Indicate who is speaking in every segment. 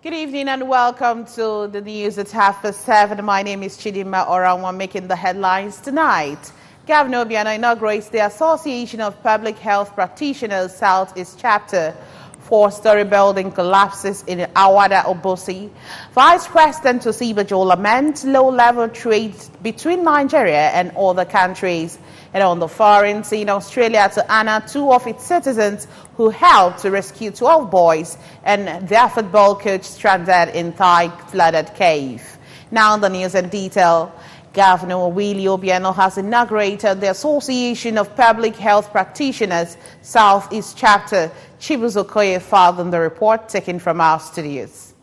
Speaker 1: Good evening and welcome to the news at 7:30. My name is Chidima Oranwa, making the headlines tonight. Governor Obiano inaugurates the Association of Public Health Practitioners Southeast Chapter. Four-story building collapses in Awada, Obosi. Vice President Osibajo laments low-level trade between Nigeria and other countries. And on the foreign scene, Australia to honor two of its citizens who helped to rescue 12 boys and their football coach stranded in Thai flooded cave. Now the news in detail. Governor Willie Obiano has inaugurated the Association of Public Health Practitioners Southeast Chapter. Chibuzo Koye filed in the report taken from our studios.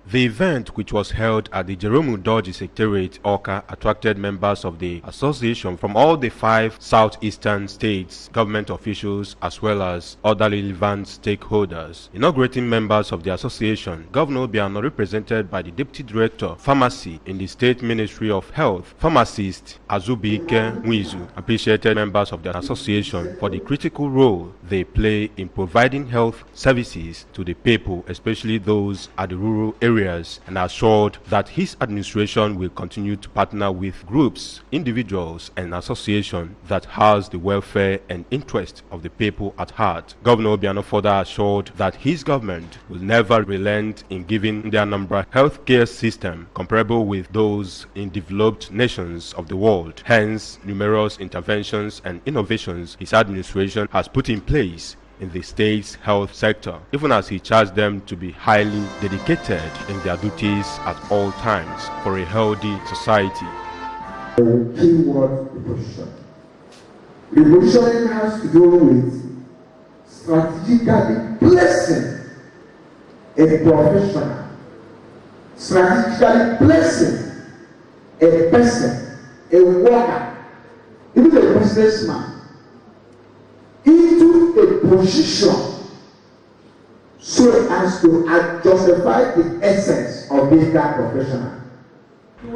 Speaker 2: The event, which was held at the Jerome Udoji Secretariat, Awka, attracted members of the association from all the 5 southeastern states, government officials, as well as other relevant stakeholders. Inaugurating members of the association, Governor Obiano, represented by the Deputy Director, Pharmacy in the State Ministry of Health, Pharmacist Azubike Mwizu, appreciated members of the association for the critical role they play in providing health services to the people, especially those at the rural areas, and assured that his administration will continue to partner with groups, individuals, and associations that has the welfare and interest of the people at heart. Governor Obiano further assured that his government will never relent in giving the Anambra healthcare system comparable with those in developed nations of the world. Hence, numerous interventions and innovations his administration has put in place in the state's health sector, even as he charged them to be highly dedicated in their duties at all times for a healthy society.
Speaker 3: The key word, reposition. Repositioning has to do with strategically placing a professional, strategically placing a person, a worker, even a businessman, into a position so as to justify the essence of being that professional.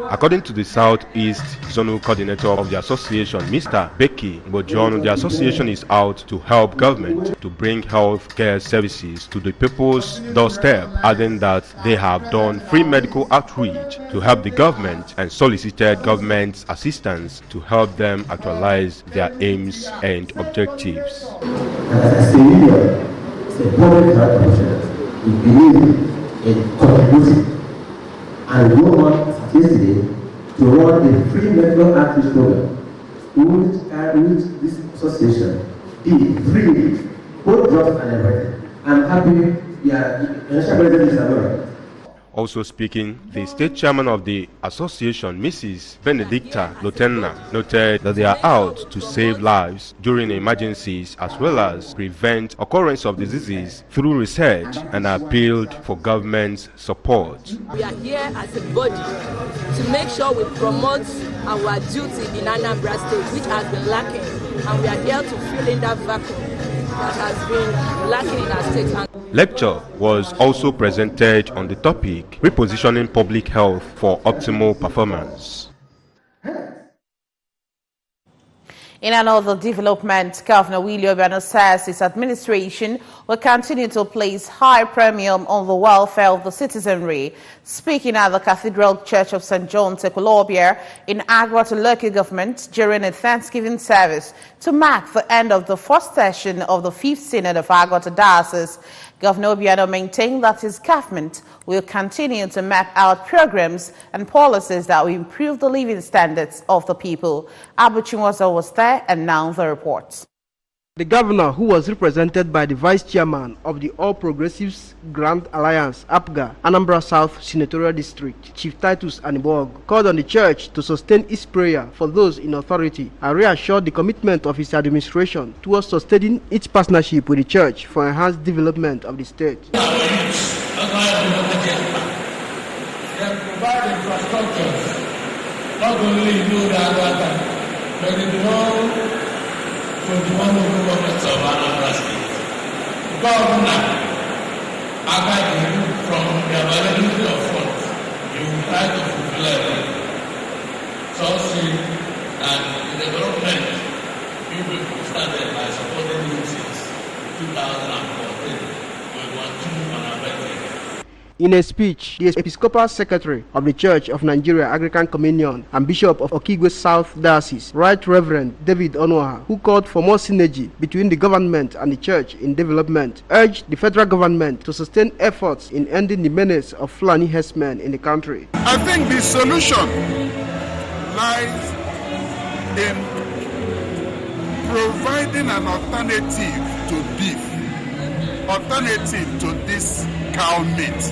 Speaker 2: According to the Southeast Zonal Coordinator of the association, Mr. Becky Bojon, the association is out to help government to bring health care services to the people's doorstep, adding that they have done free medical outreach to help the government and solicited government's assistance to help them actualize their aims and objectives.
Speaker 4: As a leader, it's a public health professional. We believe in contributing, and we want yesterday to run a free medical outreach program which this association did freely, both drugs and everything. I'm happy the national president is aware.
Speaker 2: Also speaking, the state chairman of the association, Mrs. Benedicta Lotenna, noted that they are out to save lives during emergencies as well as prevent occurrence of diseases through research, and appealed for government's support.
Speaker 5: We are here as a body to make sure we promote our duty in Anambra State, which has been lacking, and we are here to fill in that vacuum that has been lacking in our state.
Speaker 2: Lecture was also presented on the topic repositioning public health for optimal performance.
Speaker 1: In another development, Governor Willie Obiano says his administration will continue to place high premium on the welfare of the citizenry. Speaking at the Cathedral Church of St. John Tekulobia in Agwata local government during a Thanksgiving service to mark the end of the first session of the 5th Synod of Agwata Diocese, Governor Obiano maintained that his government will continue to map out programs and policies that will improve the living standards of the people. Abu Chimwaza was there, and now the reports.
Speaker 6: The governor, who was represented by the vice chairman of the All Progressives Grand Alliance, APGA, Anambra South Senatorial District, Chief Titus Anibog, called on the church to sustain its prayer for those in authority and reassured the commitment of his administration towards sustaining its partnership with the church for enhanced development of the state.
Speaker 7: They provide infrastructures, not only in Agwata, but in all 21 local governments of Anambra State. Governor, from the availability of funds, you will try to fulfill everything. So see, and the development, you people started by supporting you since 2014. We want to
Speaker 6: In a speech, the Episcopal Secretary of the Church of Nigeria Anglican Communion and Bishop of Okigwe South Diocese, Right Reverend David Onuaha, who called for more synergy between the government and the church in development, urged the federal government to sustain efforts in ending the menace of Fulani herdsmen in the country.
Speaker 8: I think the solution lies in providing an alternative to beef, alternative to this cow meat.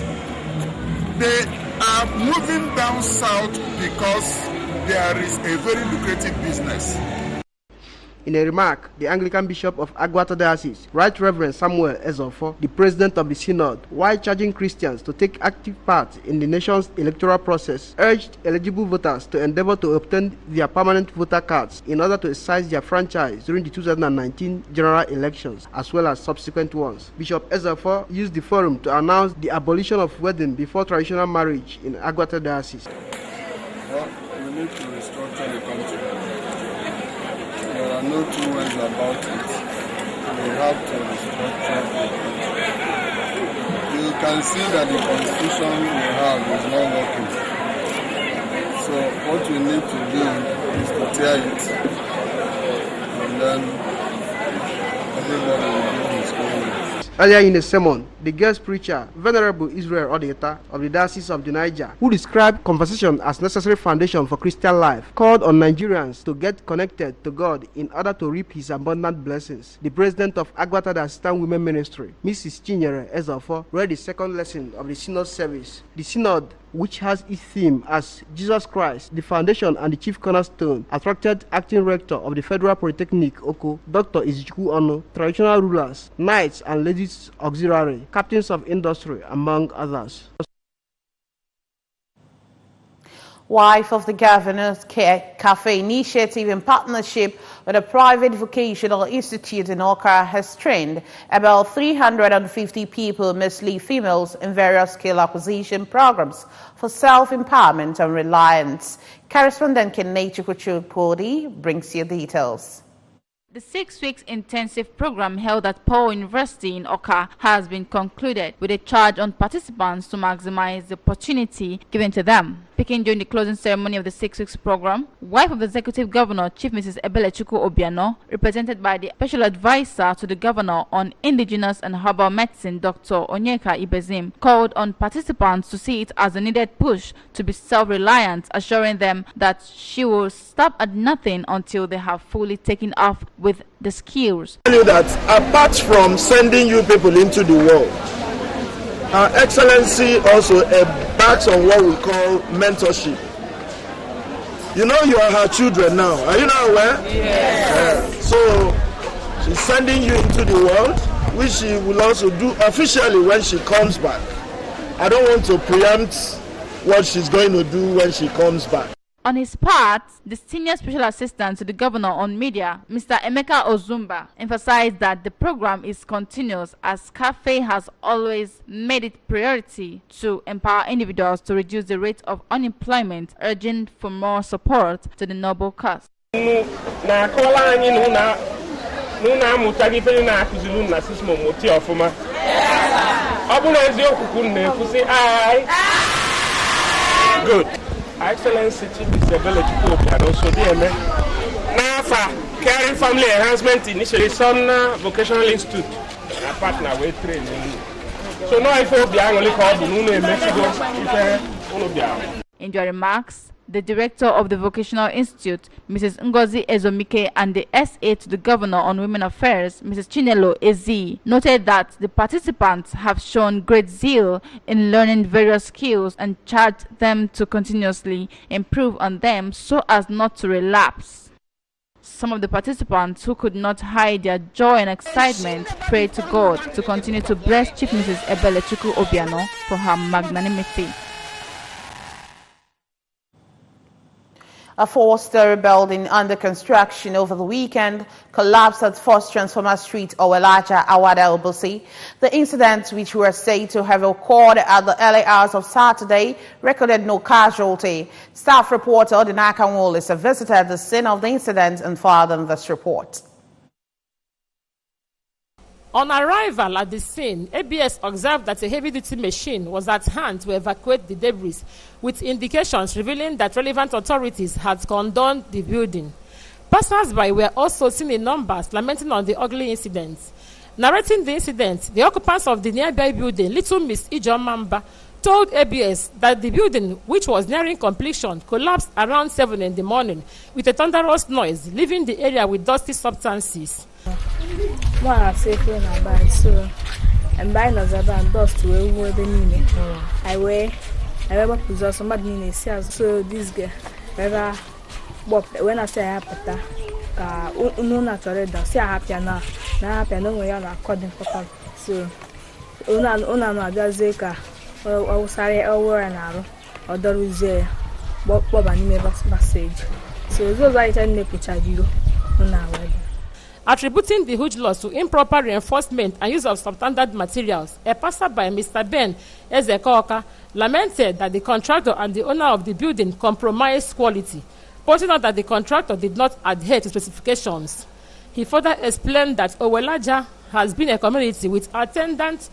Speaker 8: They are moving down south because there is a very lucrative business.
Speaker 6: In a remark, the Anglican Bishop of Agwata Diocese, Right Reverend Samuel Ezofo, the President of the Synod, while charging Christians to take active part in the nation's electoral process, urged eligible voters to endeavor to obtain their permanent voter cards in order to exercise their franchise during the 2019 general elections, as well as subsequent ones. Bishop Ezofo used the forum to announce the abolition of wedding before traditional marriage in Agwata Diocese.
Speaker 9: Well, we need to restructure the country. There are no two ways about it. We have to restructure it. You can see that the constitution we have is not working. So what we need to do is to tear it, and then everybody will do his own way.
Speaker 6: Earlier in the sermon, the guest preacher, Venerable Israel Odeta of the Diocese of the Niger, who described conversation as necessary foundation for Christian life, called on Nigerians to get connected to God in order to reap His abundant blessings. The president of Agwata Assistant Women Ministry, Mrs. Chinyere Ezofo, read the second lesson of the Synod service. The Synod, which has its theme as Jesus Christ, the foundation and the chief cornerstone, attracted acting rector of the Federal Polytechnic, Oko, Dr. Izichukwu Onu, traditional rulers, knights and ladies auxiliary, captains of industry, among others.
Speaker 1: Wife of the Governor's Cafe initiative in partnership with a private vocational institute in Okra has trained about 350 people, mostly females, in various skill acquisition programs for self-empowerment and reliance. Correspondent Kenechi Kuchukpodi brings you details.
Speaker 10: The 6 weeks intensive program held at Paul University in Oka has been concluded with a charge on participants to maximize the opportunity given to them. Speaking during the closing ceremony of the 6 weeks program, wife of the Executive Governor, Chief Mrs. Ebelechukwu Obiano, represented by the Special Advisor to the Governor on Indigenous and Herbal Medicine, Dr. Onyeka Ibezim, called on participants to see it as a needed push to be self-reliant, assuring them that she will stop at nothing until they have fully taken off with the skills.
Speaker 11: I tell you that apart from sending you people into the world, Her Excellency also embarks on what we call mentorship. You know you are her children now. Are you not aware? Yes. So she's sending you into the world, which she will also do officially when she comes back. I don't want to preempt what she's going to do when she comes back.
Speaker 10: On his part, the Senior Special Assistant to the Governor on Media, Mr. Emeka Ozumba, emphasized that the program is continuous as CAFE has always made it priority to empower individuals to reduce the rate of unemployment, urging for more support to the noble cause.
Speaker 11: Good. Excellency Chief Mrs. Ebelechukwu Obiano, so DMA. NAFA, Caring Family Enhancement Initiative, Sonna Vocational Institute, a partner with training. So now I feel the only called the
Speaker 10: In their remarks, the director of the Vocational Institute, Mrs. Ngozi Ezomike, and the SA to the Governor on Women Affairs, Mrs. Chinelo Ezi, noted that the participants have shown great zeal in learning various skills and charged them to continuously improve on them so as not to relapse. Some of the participants who could not hide their joy and excitement prayed to God to continue to bless Chief Mrs. Ebelechukwu Obiano for her magnanimity.
Speaker 1: A four-story building under construction over the weekend collapsed at First Transformer Street, Owelaja, Awada, Obosi. The incident, which were said to have occurred at the early hours of Saturday, recorded no casualty. Staff reporter Odinaka Wallace visited the scene of the incident and filed in this report.
Speaker 12: On arrival at the scene, ABS observed that a heavy-duty machine was at hand to evacuate the debris, with indications revealing that relevant authorities had condoned the building. Passers-by were also seen in numbers lamenting on the ugly incident. Narrating the incident, the occupants of the nearby building, Little Miss Anambra, told ABS that the building, which was nearing completion, collapsed around 7 in the morning with a thunderous noise, leaving the area with dusty substances.
Speaker 13: So, and by Nazaba dust will wear the meaning. I ever possess somebody in a sales. So, this girl, when I say I put no natural, say I have now happen when you are according for so, Una Jazeka, or sorry, over an arrow, or there is a Bob and message. So, those I tell me, put you on our way.
Speaker 12: Attributing the huge loss to improper reinforcement and use of substandard materials, a passerby, Mr. Ben Ezekoka, lamented that the contractor and the owner of the building compromised quality, pointing out that the contractor did not adhere to specifications. He further explained that Owelaja has been a community with attendant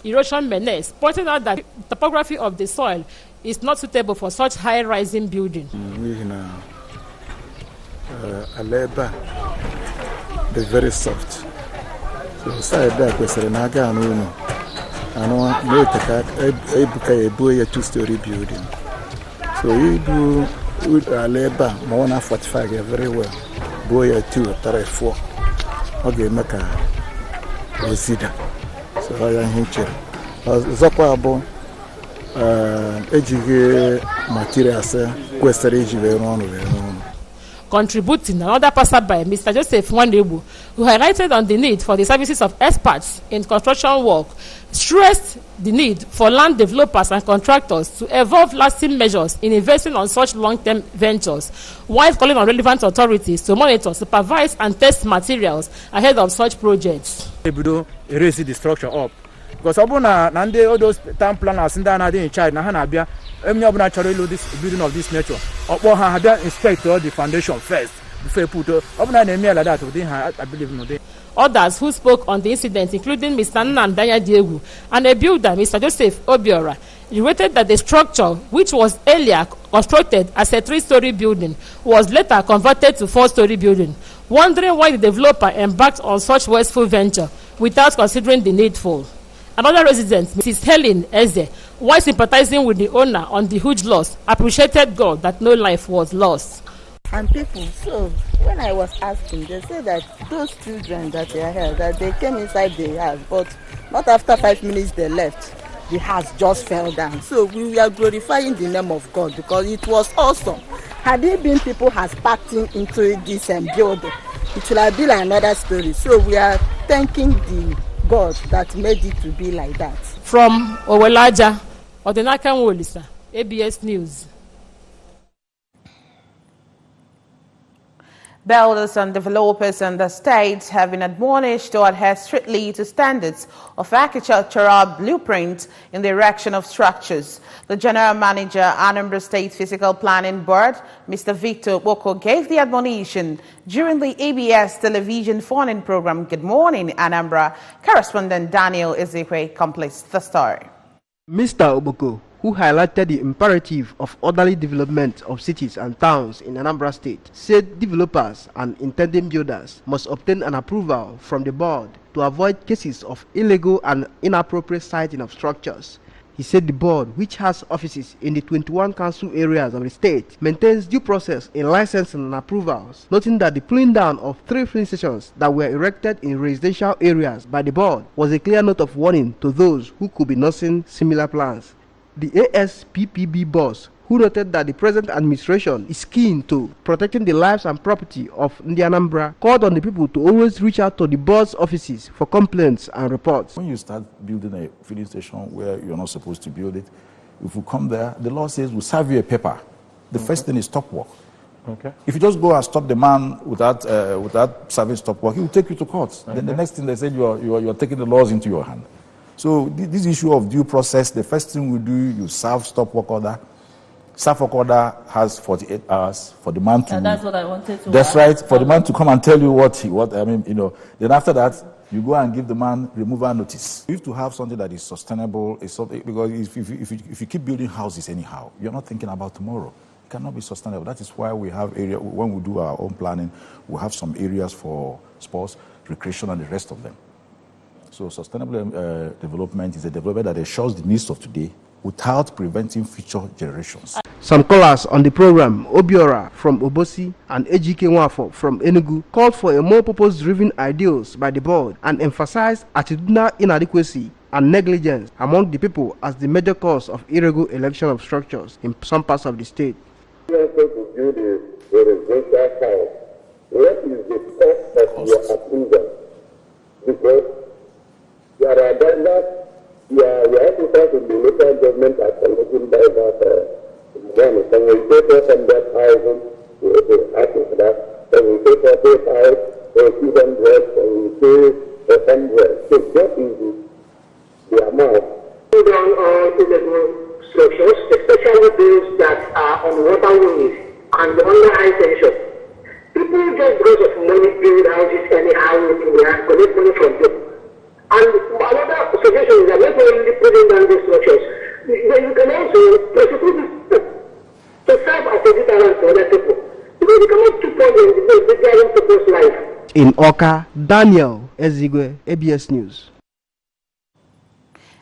Speaker 12: erosion menace, pointing out that the topography of the soil is not suitable for such high-rising building.
Speaker 14: It's very soft. So side back was an aga no. I know a 2-story building. So you do with a labor more than 45 very well. Boy 2 or 4. Okay, make a consider. So I am here. Zokwabo ejige materials question ejige on.
Speaker 12: Contributing, another passerby, Mr. Joseph Wandebu, who highlighted on the need for the services of experts in construction work, stressed the need for land developers and contractors to evolve lasting measures in investing on such long-term ventures, while calling on relevant authorities to monitor, supervise, and test materials ahead of such projects.
Speaker 15: Erase the structure up. Because all those town planners in charge, this building of this nature. Inspect all the foundation first before you put I believe.
Speaker 12: Others who spoke on the incident, including Mr. Nandaya Diegu and a builder, Mr. Joseph Obiora, related that the structure, which was earlier constructed as a 3-story building, was later converted to 4-story building, wondering why the developer embarked on such wasteful venture without considering the needful. Another resident, Mrs. Helen Eze, while sympathizing with the owner on the huge loss, appreciated God that no life was lost.
Speaker 16: And people, so when I was asking, they said that those children that they are here, that they came inside the house, but not after 5 minutes they left. The house just fell down. So we are glorifying the name of God because it was awesome. Had it been people has packed into this building, it would have been another story. So we are thanking the God that made it to be like that.
Speaker 12: From Owelaja, Odenaka Wolisa, ABS News.
Speaker 1: Builders and developers in the state have been admonished to adhere strictly to standards of architectural blueprint in the erection of structures. The General Manager, Anambra State Physical Planning Board, Mr. Victor Boko, gave the admonition during the ABS television phone-in program Good Morning, Anambra. Correspondent Daniel Ezekwe completes the story.
Speaker 6: Mr. Oboko, who highlighted the imperative of orderly development of cities and towns in Anambra State, said developers and intending builders must obtain an approval from the board to avoid cases of illegal and inappropriate siting of structures. He said the board, which has offices in the 21 council areas of the state, maintains due process in licensing and approvals, noting that the pulling down of 3 filling stations that were erected in residential areas by the board was a clear note of warning to those who could be nursing similar plans. The ASPPB boss, who noted that the present administration is keen to protecting the lives and property of Anambra, called on the people to always reach out to the board's offices for complaints and reports.
Speaker 17: When you start building a filling station where you're not supposed to build it, if you come there, the law says we'll serve you a paper. The first thing is stop work.
Speaker 18: Okay.
Speaker 17: If you just go and stop the man without serving stop work, he will take you to court. Okay. Then the next thing they say you are taking the laws into your hand. So this issue of due process, the first thing we do, you serve stop work order, Suffolk order has 48 hours for the man to.
Speaker 5: And that's what I wanted to.
Speaker 17: That's right, for the man to come and tell you what I mean, you know. Then after that, you go and give the man removal notice. You have to have something that is sustainable, because if you keep building houses anyhow, you're not thinking about tomorrow. It cannot be sustainable. That is why we have area, when we do our own planning, we have some areas for sports, recreation, and the rest of them. So sustainable development is a development that ensures the needs of today without preventing future generations.
Speaker 6: Some callers on the program, Obiora from Obosi and Ejike Nwafo from Enugu, called for a more purpose-driven ideals by the board and emphasized attitudinal inadequacy and negligence among the people as the major cause of irregular election of structures in some parts of the state.
Speaker 18: What is the cost of your approval? Because there are diverse, your officers in the local government are collecting diverse money. Some will pay 400,000 to ask for that. Some will pay 48,000 or 200, some will pay 100. So that is the amount. Down all illegal structures, especially those that are on waterways and under high tension. People just because of money build houses anyhow and collect money from them. And another suggestion is that not only putting down these structures, you can also prosecute this to serve as a deterrent for other people. Because you cannot keep on the deterrent people's life.
Speaker 6: In Oka, Daniel Ezigwe, ABS News.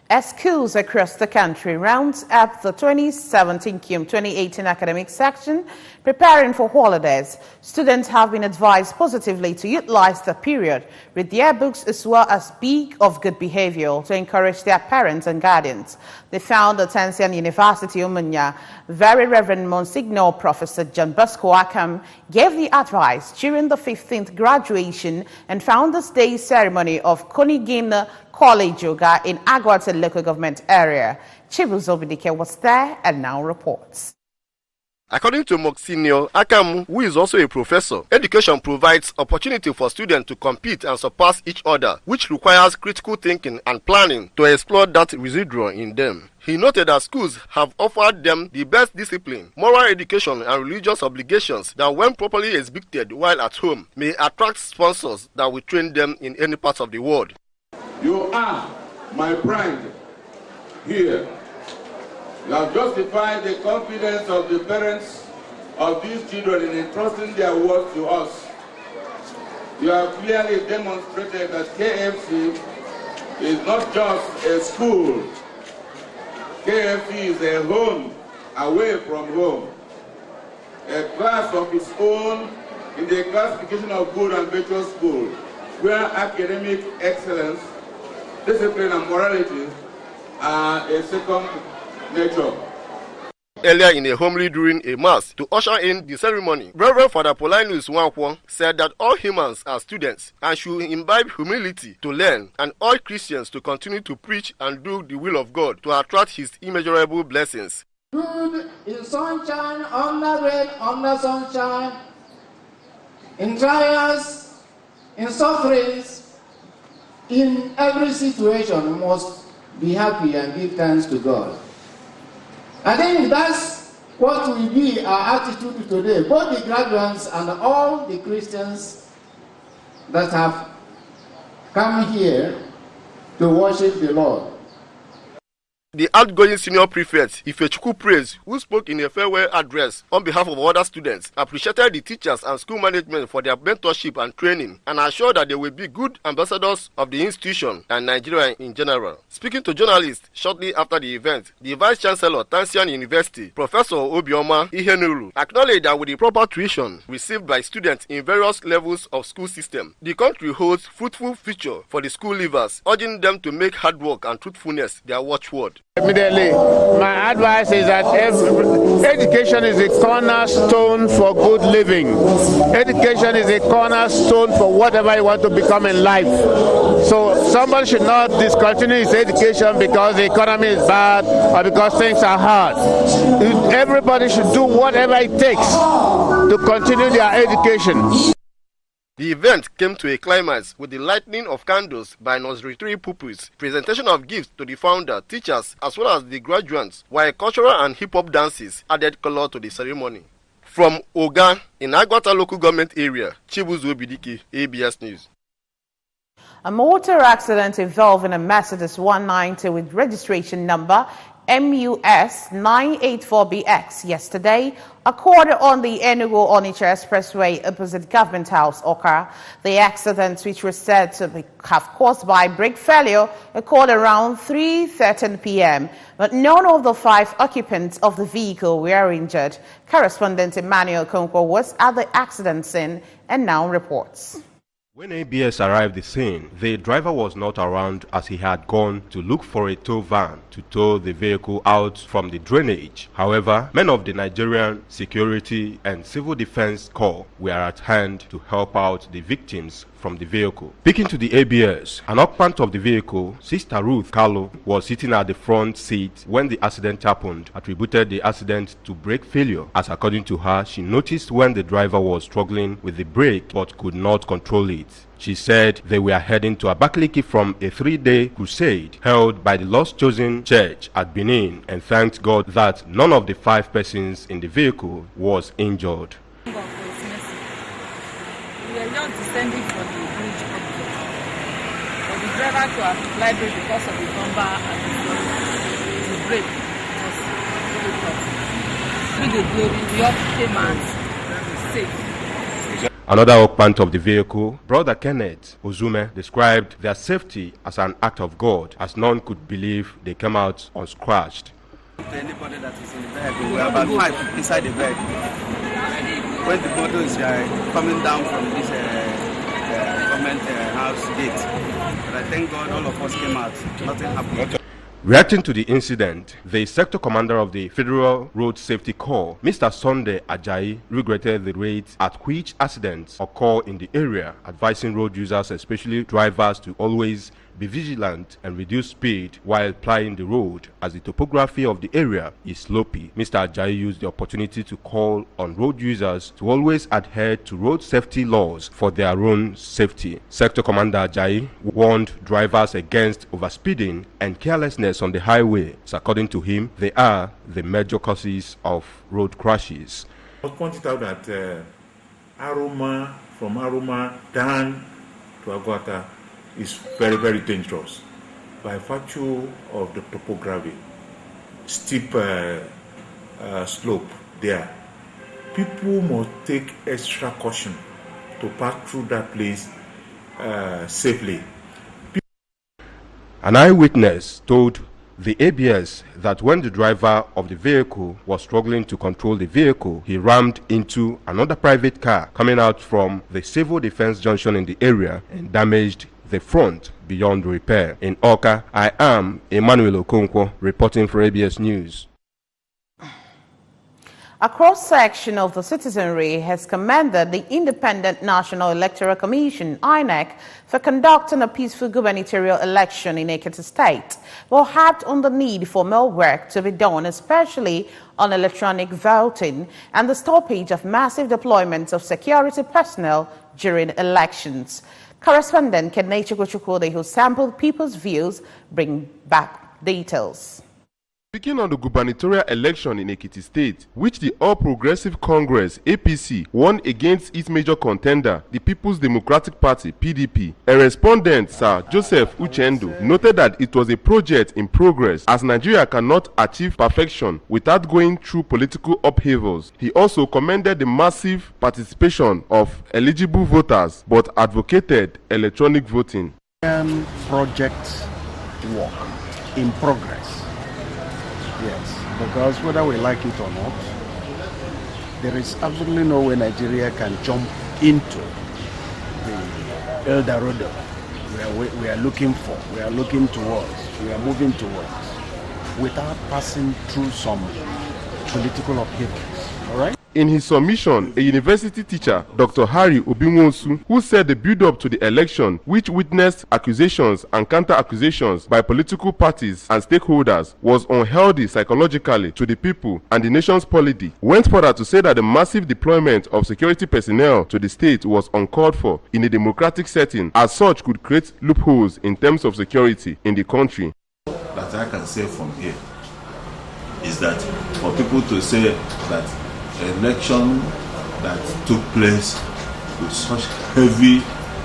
Speaker 1: As schools across the country rounds up the 2017-2018 academic section, preparing for holidays, students have been advised positively to utilize the period with their books as well as speak of good behavior to encourage their parents and guardians. They found at Tansian University, Umunya, Very Reverend Monsignor Professor John Bosco Akam gave the advice during the 15th graduation and Founders Day ceremony of Konigimna College Yoga in Agwata local government area. Chibuzo Bidike was there and now reports.
Speaker 19: According to Monsignor Akam, who is also a professor, education provides opportunity for students to compete and surpass each other, which requires critical thinking and planning to explore that residual in them. He noted that schools have offered them the best discipline, moral education, and religious obligations that, when properly executed while at home, may attract sponsors that will train them in any part of the world.
Speaker 20: You are my pride here. You have justified the confidence of the parents of these children in entrusting their work to us. You have clearly demonstrated that KFC is not just a school. KFC is a home away from home, a class of its own in the classification of good and virtuous school, where academic excellence, discipline and morality are a second nature.
Speaker 19: Earlier in a homily during a mass to usher in the ceremony, Reverend Father Paulinus Nwankwo said that all humans are students and should imbibe humility to learn, and all Christians to continue to preach and do the will of God to attract his immeasurable blessings.
Speaker 21: Good in sunshine, under rain, under sunshine, in trials, in sufferings, in every situation, we must be happy and give thanks to God. I think that's what will be our attitude today, both the graduates and all the Christians that have come here to worship the Lord.
Speaker 19: The outgoing senior prefect, Ifechukwu Praise, who spoke in a farewell address on behalf of other students, appreciated the teachers and school management for their mentorship and training and assured that they will be good ambassadors of the institution and Nigeria in general. Speaking to journalists shortly after the event, the Vice Chancellor, Tansian University, Professor Obioma Ihenulu, acknowledged that with the proper tuition received by students in various levels of school system, the country holds fruitful future for the school leavers, urging them to make hard work and truthfulness their watchword.
Speaker 22: Immediately, my advice is that education is a cornerstone for good living. Education is a cornerstone for whatever you want to become in life. So somebody should not discontinue his education because the economy is bad or because things are hard. Everybody should do whatever it takes to continue their education.
Speaker 19: The event came to a climax with the lighting of candles by nursery 3 pupils, presentation of gifts to the founder, teachers, as well as the graduates, while cultural and hip-hop dances added color to the ceremony. From Oga in Agwata local government area, Chibuzo Bidiki, ABS News.
Speaker 1: A motor accident involving a Mercedes 190 with registration number MUS 984BX yesterday occurred on the Enugu-Onitsha Expressway opposite Government House, Oka. The accident, which was said to have caused by brake failure, occurred around 3:13 p.m., but none of the 5 occupants of the vehicle were injured. Correspondent Emmanuel Konkwo was at the accident scene and now reports.
Speaker 2: When ABS arrived at the scene, the driver was not around as he had gone to look for a tow van to tow the vehicle out from the drainage. However, men of the Nigerian Security and Civil Defense Corps were at hand to help out the victims from the vehicle. Speaking to the ABS, an occupant of the vehicle, Sister Ruth Carlo, was sitting at the front seat when the accident happened, attributed the accident to brake failure, as according to her, she noticed when the driver was struggling with the brake but could not control it. She said they were heading to Abakaliki from a 3-day crusade held by the Lost Chosen Church at Benin, and thanked God that none of the 5 persons in the vehicle was injured.
Speaker 5: We are just descending from the bridge for the driver to apply brake because of the bumper and the brake was really tough. With the glory, we all came out safe.
Speaker 2: Another occupant of the vehicle, Brother Kenneth Ozume, described their safety as an act of God, as none could believe they came out unscratched.
Speaker 3: To anybody that is in the vehicle, we are about 5 inside the vehicle. When the motor is coming down from this government house gate, but I thank God all of us came out, nothing happened.
Speaker 2: Reacting to the incident, the sector commander of the Federal Road Safety Corps, Mr. Sunday Ajayi, regretted the rate at which accidents occur in the area, advising road users, especially drivers, to always be vigilant and reduce speed while plying the road, as the topography of the area is slopey. Mr. Ajayi used the opportunity to call on road users to always adhere to road safety laws for their own safety. Sector Commander Ajayi warned drivers against overspeeding and carelessness on the highway, as according to him, they are the major causes of road crashes.
Speaker 4: I pointed out that from Aroma down to Agwata is very, very dangerous by virtue of the topography, steep slope there. People must take extra caution to pass through that place safely.
Speaker 2: An eyewitness told the ABS that when the driver of the vehicle was struggling to control the vehicle, he rammed into another private car coming out from the Civil Defense Junction in the area and damaged the front beyond repair. In Oka, I am Emmanuel Okonkwo, reporting for ABS News.
Speaker 1: A cross-section of the citizenry has commended the Independent National Electoral Commission, INEC, for conducting a peaceful gubernatorial election in Ekiti State, but harped on the need for more work to be done, especially on electronic voting and the stoppage of massive deployments of security personnel during elections. Correspondent Kenechi Gochukwode, who sampled people's views, bring back details.
Speaker 23: Speaking on the gubernatorial election in Ekiti State, which the All Progressive Congress (APC) won against its major contender, the People's Democratic Party (PDP), a respondent, Sir Joseph Uchendu, noted that it was a project in progress, as Nigeria cannot achieve perfection without going through political upheavals. He also commended the massive participation of eligible voters, but advocated electronic voting.
Speaker 24: Project work in progress. Yes, because whether we like it or not, there is absolutely no way Nigeria can jump into the El Dorado we are looking for, we are looking towards, we are moving towards, without passing through some political upheavals. All right?
Speaker 23: In his submission, a university teacher, Dr. Harry Obinwosu, who said the build-up to the election, which witnessed accusations and counter-accusations by political parties and stakeholders, was unhealthy psychologically to the people and the nation's polity, went further to say that the massive deployment of security personnel to the state was uncalled for in a democratic setting, as such could create loopholes in terms of security in the country.
Speaker 7: That I can say from here is that for people to say that election that took place with such heavy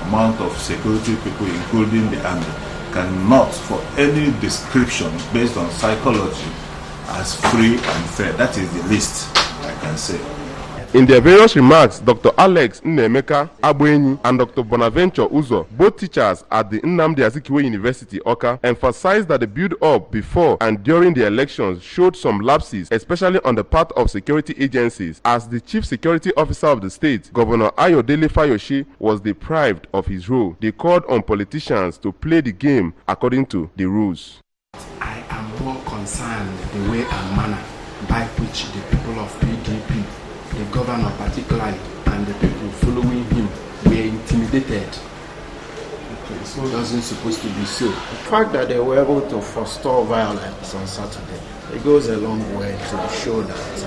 Speaker 7: amount of security people, including the army, cannot for any description based on psychology as free and fair. That is the least I can say.
Speaker 23: In their various remarks, Dr. Alex Nnemeka Agbenyi and Dr. Bonaventure Uzo, both teachers at the Nnamdi Azikiwe University, Awka, emphasized that the build-up before and during the elections showed some lapses, especially on the part of security agencies, as the chief security officer of the state, Governor Ayodele Fayose, was deprived of his role. They called on politicians to play the game according to the rules.
Speaker 21: I am more concerned the way and manner by which the people of PDP, the governor particularly, and the people following him were intimidated. So it wasn't supposed to be so. The fact that they were able to forestall violence on Saturday, it goes a long way to show that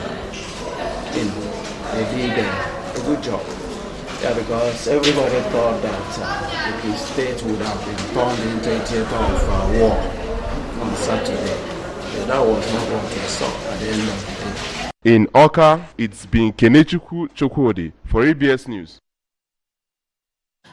Speaker 21: they did a good job. Yeah, because everybody thought that the state would have been turned into a theater of war on Saturday. But that was not what we saw at the end of the day.
Speaker 23: In Awka, it's been Kenechukwu Chukwudi for ABS News.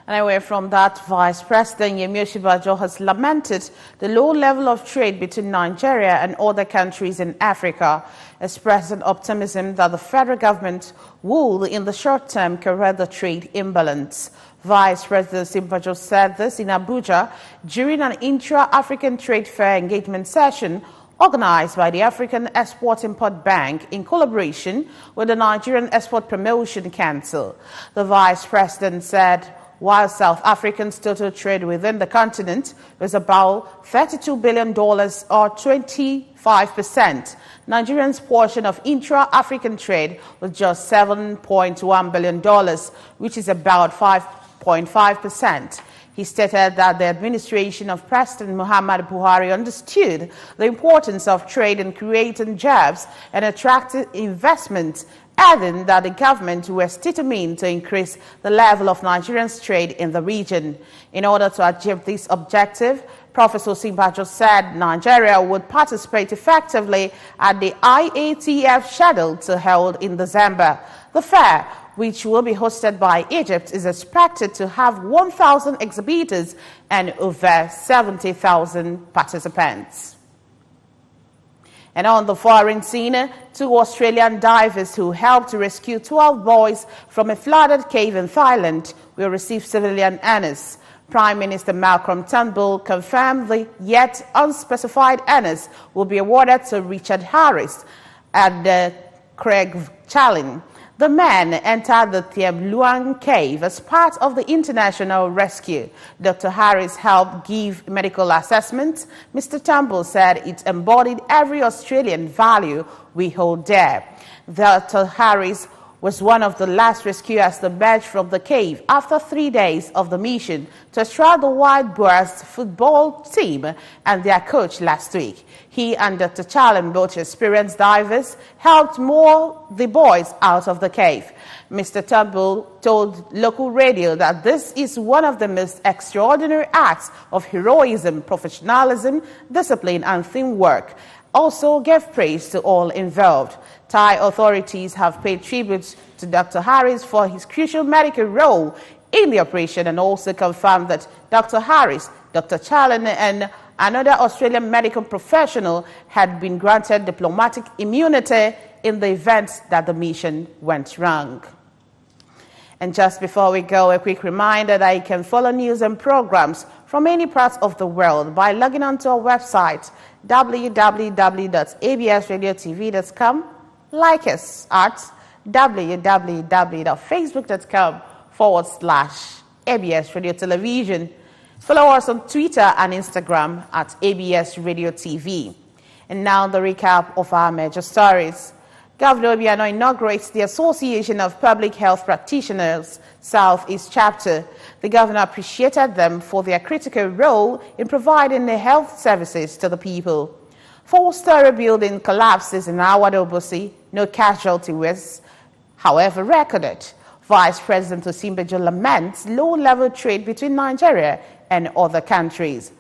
Speaker 1: And away from that, Vice President Yemi Osinbajo has lamented the low level of trade between Nigeria and other countries in Africa, expressing optimism that the federal government will, in the short term, correct the trade imbalance. Vice President Osinbajo said this in Abuja during an intra-African trade fair engagement session organized by the African Export-Import Bank in collaboration with the Nigerian Export Promotion Council. The Vice President said, while South Africa's total trade within the continent was about $32 billion or 25%, Nigeria's portion of intra-African trade was just $7.1 billion, which is about 5.5%. He stated that the administration of President Muhammadu Buhari understood the importance of trade in creating jobs and attracting investment, adding that the government was determined to increase the level of Nigerians' trade in the region. In order to achieve this objective, Professor Osinbajo said Nigeria would participate effectively at the IATF scheduled to held in December. The fair, which will be hosted by Egypt, is expected to have 1,000 exhibitors and over 70,000 participants. And on the foreign scene, 2 Australian divers who helped to rescue 12 boys from a flooded cave in Thailand will receive civilian honours. Prime Minister Malcolm Turnbull confirmed the yet unspecified honours will be awarded to Richard Harris and Craig Challen. The men entered the Thiem Luang cave as part of the international rescue. Dr. Harris helped give medical assessments. Mr. Turnbull said it embodied every Australian value we hold dear. Dr. Harris was one of the last rescuers to emerge from the cave after 3 days of the mission to extract the White Bears football team and their coach last week. He and Dr. Challen, both experienced divers, helped moor the boys out of the cave. Mr. Turnbull told local radio that this is one of the most extraordinary acts of heroism, professionalism, discipline, and teamwork. Also gave praise to all involved. Thai authorities have paid tribute to Dr. Harris for his crucial medical role in the operation and also confirmed that Dr. Harris, Dr. Challen, and another Australian medical professional had been granted diplomatic immunity in the event that the mission went wrong. And just before we go, a quick reminder that you can follow news and programs from any parts of the world by logging onto our website, www.absradiotv.com. Like us at www.facebook.com/ABS Radio Television. Follow us on Twitter and Instagram at ABS Radio TV. And now the recap of our major stories. Governor Obiano inaugurates the Association of Public Health Practitioners Southeast Chapter. The governor appreciated them for their critical role in providing the health services to the people. 4-story building collapses in Awadobosi. No casualty was, however, recorded. Vice President Osimbajo laments low-level trade between Nigeria and other countries.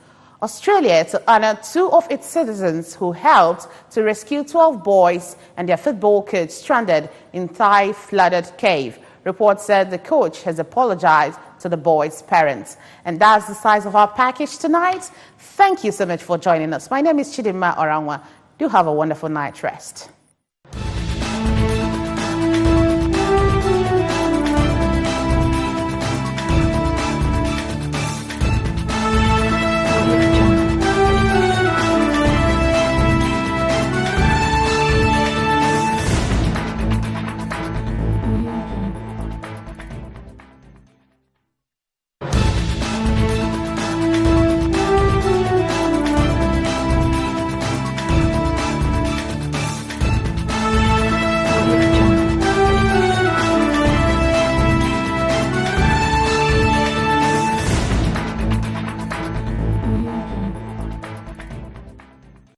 Speaker 1: Australia to honor 2 of its citizens who helped to rescue 12 boys and their football coach stranded in Thai flooded cave. Report said the coach has apologized to the boys' parents. And that's the size of our package tonight. Thank you so much for joining us. My name is Chidinma Oranwa. Do have a wonderful night rest.